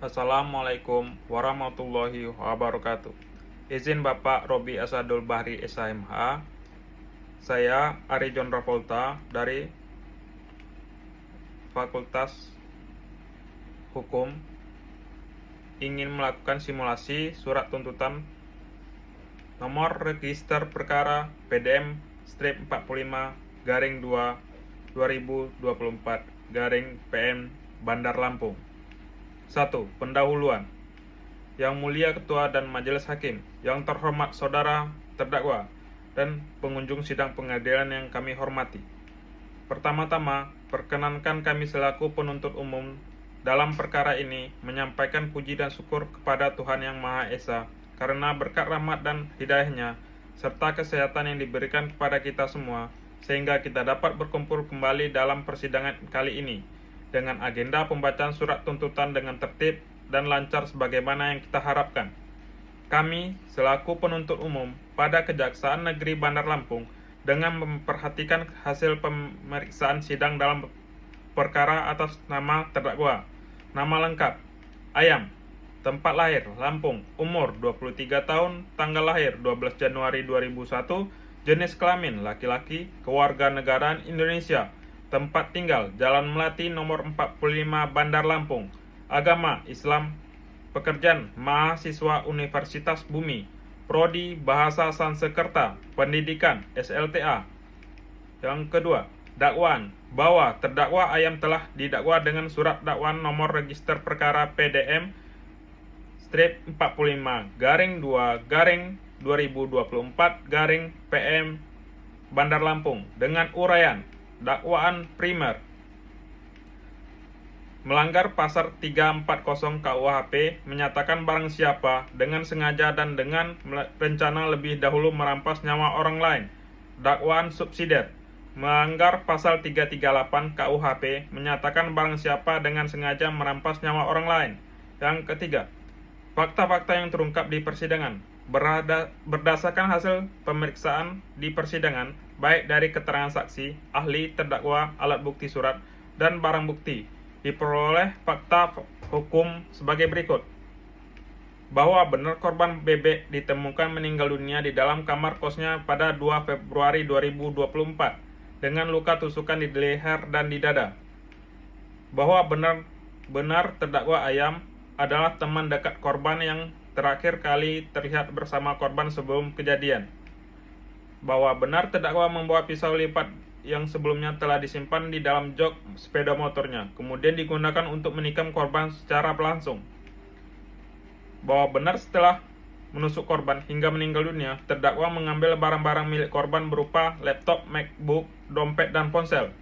Assalamualaikum warahmatullahi wabarakatuh. Izin Bapak Robi Asadul Bahri SHMH. Saya Ari John Ravolta dari Fakultas Hukum ingin melakukan simulasi surat tuntutan nomor register perkara PDM-45-2 2024-PM Bandar Lampung. 1. Pendahuluan. Yang Mulia Ketua dan Majelis Hakim, yang terhormat Saudara terdakwa, dan pengunjung sidang pengadilan yang kami hormati. Pertama-tama, perkenankan kami selaku penuntut umum dalam perkara ini menyampaikan puji dan syukur kepada Tuhan Yang Maha Esa karena berkat rahmat dan hidayahnya serta kesehatan yang diberikan kepada kita semua, sehingga kita dapat berkumpul kembali dalam persidangan kali ini dengan agenda pembacaan surat tuntutan dengan tertib dan lancar sebagaimana yang kita harapkan. Kami, selaku penuntut umum pada Kejaksaan Negeri Bandar Lampung, dengan memperhatikan hasil pemeriksaan sidang dalam perkara atas nama terdakwa, nama lengkap, Ayam, tempat lahir, Lampung, umur 23 tahun, tanggal lahir 12 Januari 2001, jenis kelamin, laki-laki, kewarganegaraan Indonesia, tempat tinggal, Jalan Melati nomor 45 Bandar Lampung, agama Islam, pekerjaan mahasiswa Universitas Bumi, Prodi Bahasa Sanskerta, pendidikan SLTA. Yang kedua, dakwaan bahwa terdakwa Ayam telah didakwa dengan surat dakwaan nomor register perkara PDM-45-2-2024-PM Bandar Lampung dengan uraian dakwaan primer melanggar pasal 340 KUHP menyatakan barang siapa dengan sengaja dan dengan rencana lebih dahulu merampas nyawa orang lain. Dakwaan subsidiar melanggar pasal 338 KUHP menyatakan barang siapa dengan sengaja merampas nyawa orang lain. Yang ketiga, fakta-fakta yang terungkap di persidangan berdasarkan hasil pemeriksaan di persidangan, baik dari keterangan saksi, ahli, terdakwa, alat bukti surat, dan barang bukti, diperoleh fakta hukum sebagai berikut. Bahwa benar korban Bebek ditemukan meninggal dunia di dalam kamar kosnya pada 2 Februari 2024 dengan luka tusukan di leher dan di dada. Bahwa benar terdakwa Ayam adalah teman dekat korban yang terakhir kali terlihat bersama korban sebelum kejadian. Bahwa benar terdakwa membawa pisau lipat yang sebelumnya telah disimpan di dalam jok sepeda motornya, kemudian digunakan untuk menikam korban secara langsung. Bahwa benar setelah menusuk korban hingga meninggal dunia, terdakwa mengambil barang-barang milik korban berupa laptop, MacBook, dompet, dan ponsel.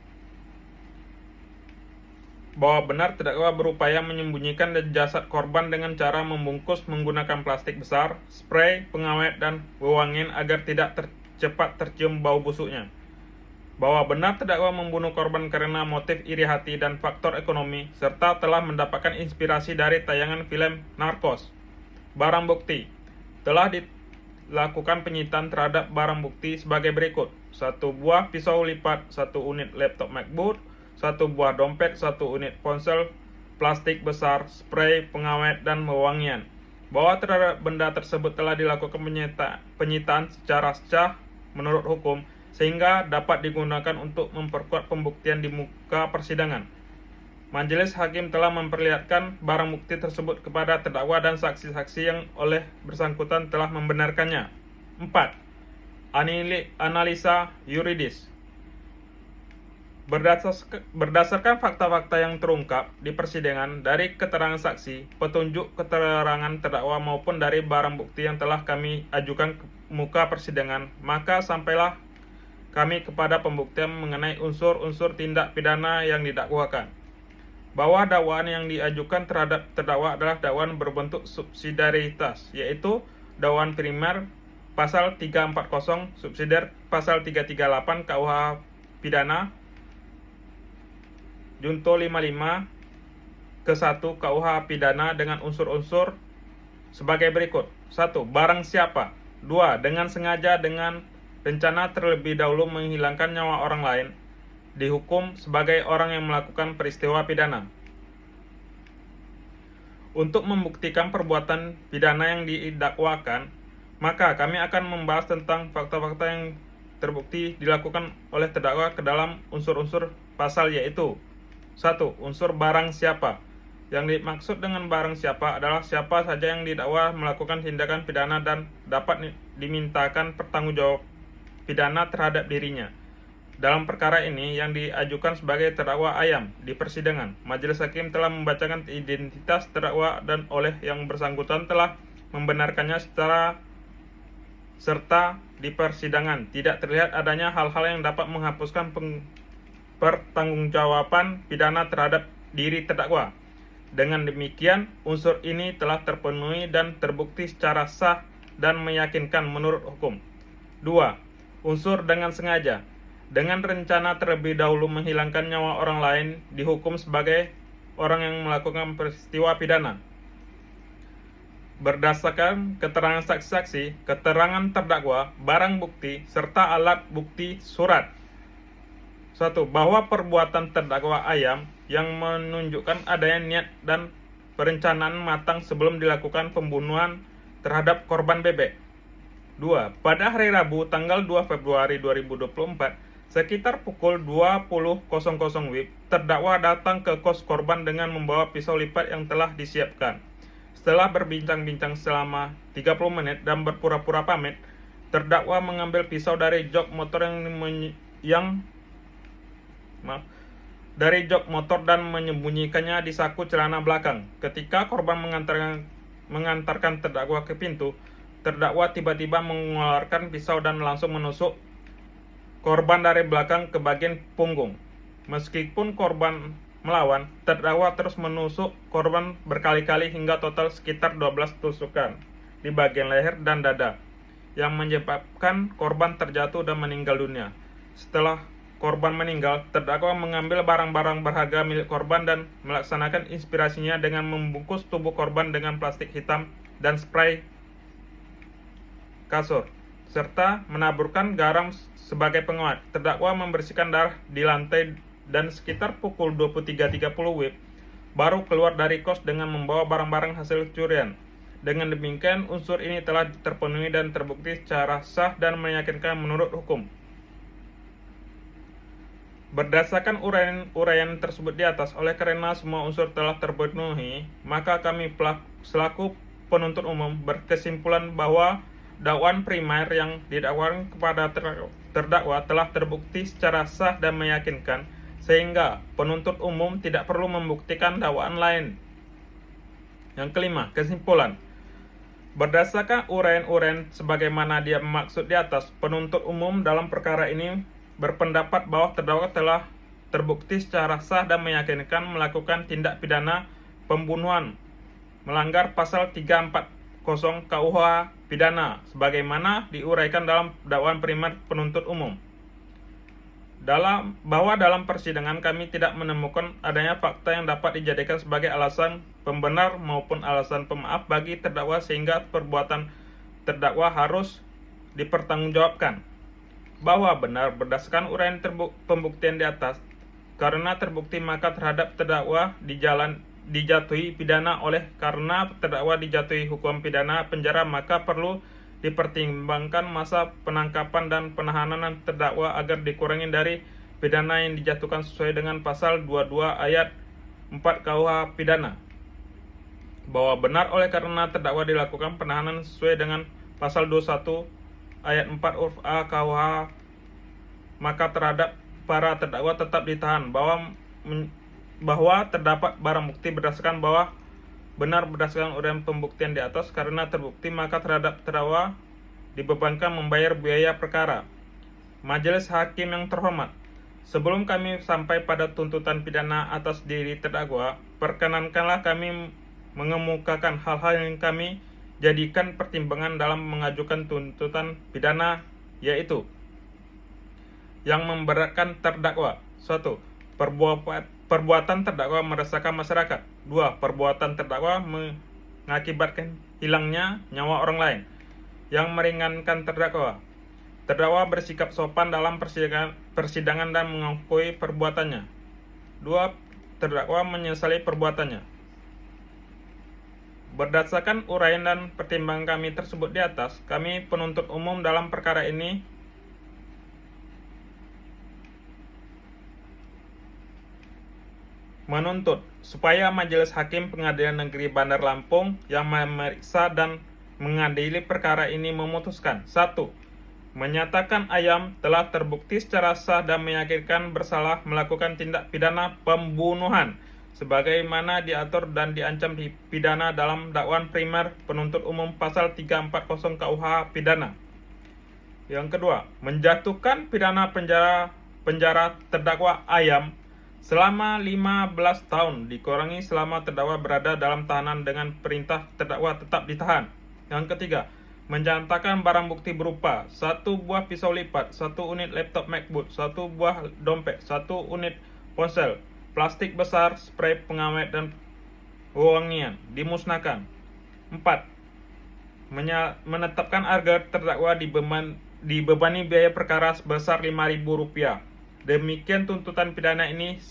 Bahwa benar terdakwa berupaya menyembunyikan jasad korban dengan cara membungkus menggunakan plastik besar, spray, pengawet, dan wewangian agar tidak cepat tercium bau busuknya. Bahwa benar terdakwa membunuh korban karena motif iri hati dan faktor ekonomi, serta telah mendapatkan inspirasi dari tayangan film Narcos. Barang bukti telah dilakukan penyitaan terhadap barang bukti sebagai berikut: 1 buah pisau lipat, 1 unit laptop MacBook, 1 buah dompet, 1 unit ponsel plastik besar, spray, pengawet, dan wewangian. Bahwa terhadap benda tersebut telah dilakukan penyitaan secara sah menurut hukum, sehingga dapat digunakan untuk memperkuat pembuktian di muka persidangan. Majelis Hakim telah memperlihatkan barang bukti tersebut kepada terdakwa dan saksi-saksi yang oleh bersangkutan telah membenarkannya. 4. Analisa yuridis. Berdasarkan fakta-fakta yang terungkap di persidangan dari keterangan saksi, petunjuk keterangan terdakwa maupun dari barang bukti yang telah kami ajukan ke muka persidangan, maka sampailah kami kepada pembuktian mengenai unsur-unsur tindak pidana yang didakwakan. Bahwa dakwaan yang diajukan terhadap terdakwa adalah dakwaan berbentuk subsidiaritas, yaitu dakwaan primer pasal 340, subsidiar pasal 338 KUH pidana Junto 55 ke 1 KUH pidana dengan unsur-unsur sebagai berikut. 1. Barang siapa. 2. Dengan sengaja dengan rencana terlebih dahulu menghilangkan nyawa orang lain, dihukum sebagai orang yang melakukan peristiwa pidana. Untuk membuktikan perbuatan pidana yang didakwakan, maka kami akan membahas tentang fakta-fakta yang terbukti dilakukan oleh terdakwa ke dalam unsur-unsur pasal, yaitu 1. Unsur barang siapa. Yang dimaksud dengan barang siapa adalah siapa saja yang didakwa melakukan tindakan pidana dan dapat dimintakan pertanggungjawab pidana terhadap dirinya. Dalam perkara ini yang diajukan sebagai terdakwa Ayam di persidangan, majelis hakim telah membacakan identitas terdakwa dan oleh yang bersangkutan telah membenarkannya serta di persidangan tidak terlihat adanya hal-hal yang dapat menghapuskan pertanggungjawaban pidana terhadap diri terdakwa. Dengan demikian, unsur ini telah terpenuhi dan terbukti secara sah dan meyakinkan menurut hukum. 2. Unsur dengan sengaja. Dengan rencana terlebih dahulu menghilangkan nyawa orang lain dihukum sebagai orang yang melakukan peristiwa pidana. Berdasarkan keterangan saksi-saksi, keterangan terdakwa, barang bukti, serta alat bukti surat. 1. Bahwa perbuatan terdakwa Ayam yang menunjukkan adanya niat dan perencanaan matang sebelum dilakukan pembunuhan terhadap korban bebek. 2. Pada hari Rabu tanggal 2 Februari 2024, sekitar pukul 20.00 WIB, terdakwa datang ke kos korban dengan membawa pisau lipat yang telah disiapkan. Setelah berbincang-bincang selama 30 menit dan berpura-pura pamit, terdakwa mengambil pisau dari jok motor dan menyembunyikannya di saku celana belakang. Ketika korban mengantarkan terdakwa ke pintu, terdakwa tiba-tiba mengeluarkan pisau dan langsung menusuk korban dari belakang ke bagian punggung. Meskipun korban melawan, terdakwa terus menusuk korban berkali-kali hingga total sekitar 12 tusukan di bagian leher dan dada, yang menyebabkan korban terjatuh dan meninggal dunia. Setelah korban meninggal, terdakwa mengambil barang-barang berharga milik korban dan melaksanakan inspirasinya dengan membungkus tubuh korban dengan plastik hitam dan spray kasur, serta menaburkan garam sebagai penguat. Terdakwa membersihkan darah di lantai dan sekitar pukul 23.30 WIB baru keluar dari kos dengan membawa barang-barang hasil curian. Dengan demikian, unsur ini telah terpenuhi dan terbukti secara sah dan meyakinkan menurut hukum. Berdasarkan uraian tersebut di atas, oleh karena semua unsur telah terpenuhi, maka kami selaku penuntut umum berkesimpulan bahwa dakwaan primer yang didakwakan kepada terdakwa telah terbukti secara sah dan meyakinkan, sehingga penuntut umum tidak perlu membuktikan dakwaan lain. Yang kelima, kesimpulan. Berdasarkan uraian-uraian sebagaimana dia maksud di atas, penuntut umum dalam perkara ini berpendapat bahwa terdakwa telah terbukti secara sah dan meyakinkan melakukan tindak pidana pembunuhan melanggar pasal 340 KUH pidana sebagaimana diuraikan dalam dakwaan primer penuntut umum. Bahwa dalam persidangan kami tidak menemukan adanya fakta yang dapat dijadikan sebagai alasan pembenar maupun alasan pemaaf bagi terdakwa sehingga perbuatan terdakwa harus dipertanggungjawabkan. Bahwa benar berdasarkan uraian pembuktian di atas, karena terbukti maka terhadap terdakwa dijatuhi pidana. Oleh karena terdakwa dijatuhi hukuman pidana penjara, maka perlu dipertimbangkan masa penangkapan dan penahanan terdakwa agar dikurangi dari pidana yang dijatuhkan sesuai dengan pasal 22 ayat 4 KUH pidana. Bahwa benar oleh karena terdakwa dilakukan penahanan sesuai dengan pasal 21 ayat 4 huruf A KUH, maka terhadap para terdakwa tetap ditahan. Bahwa terdapat barang bukti berdasarkan bahwa benar berdasarkan uraian pembuktian di atas, karena terbukti maka terhadap terdakwa dibebankan membayar biaya perkara. Majelis hakim yang terhormat, sebelum kami sampai pada tuntutan pidana atas diri terdakwa, perkenankanlah kami mengemukakan hal-hal yang kami jadikan pertimbangan dalam mengajukan tuntutan pidana, yaitu yang memberatkan terdakwa. 1. Perbuatan terdakwa meresahkan masyarakat. 2. Perbuatan terdakwa mengakibatkan hilangnya nyawa orang lain. Yang meringankan terdakwa. Terdakwa bersikap sopan dalam persidangan dan mengakui perbuatannya. 2. Terdakwa menyesali perbuatannya. Berdasarkan uraian dan pertimbangan kami tersebut di atas, kami penuntut umum dalam perkara ini menuntut supaya Majelis Hakim Pengadilan Negeri Bandar Lampung yang memeriksa dan mengadili perkara ini memutuskan: 1. Menyatakan Ayam telah terbukti secara sah dan meyakinkan bersalah melakukan tindak pidana pembunuhan sebagaimana diatur dan diancam pidana dalam dakwaan primer penuntut umum pasal 340 KUH pidana. Yang kedua, menjatuhkan pidana penjara terdakwa Ayam selama 15 tahun dikurangi selama terdakwa berada dalam tahanan dengan perintah terdakwa tetap ditahan. Yang ketiga, menyatakan barang bukti berupa 1 buah pisau lipat, 1 unit laptop MacBook, 1 buah dompet, 1 unit ponsel plastik besar, spray pengawet dan wewangian dimusnahkan. 4. Menetapkan agar terdakwa dibebani biaya perkara sebesar Rp5.000. Demikian tuntutan pidana ini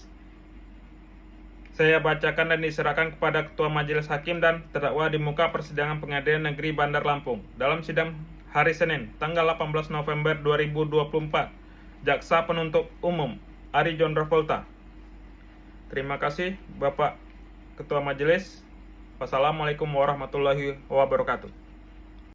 saya bacakan dan diserahkan kepada Ketua Majelis Hakim dan terdakwa di muka persidangan Pengadilan Negeri Bandar Lampung dalam sidang hari Senin, tanggal 18 November 2024. Jaksa Penuntut Umum Ari John Travolta. Terima kasih Bapak Ketua Majelis. Wassalamualaikum warahmatullahi wabarakatuh.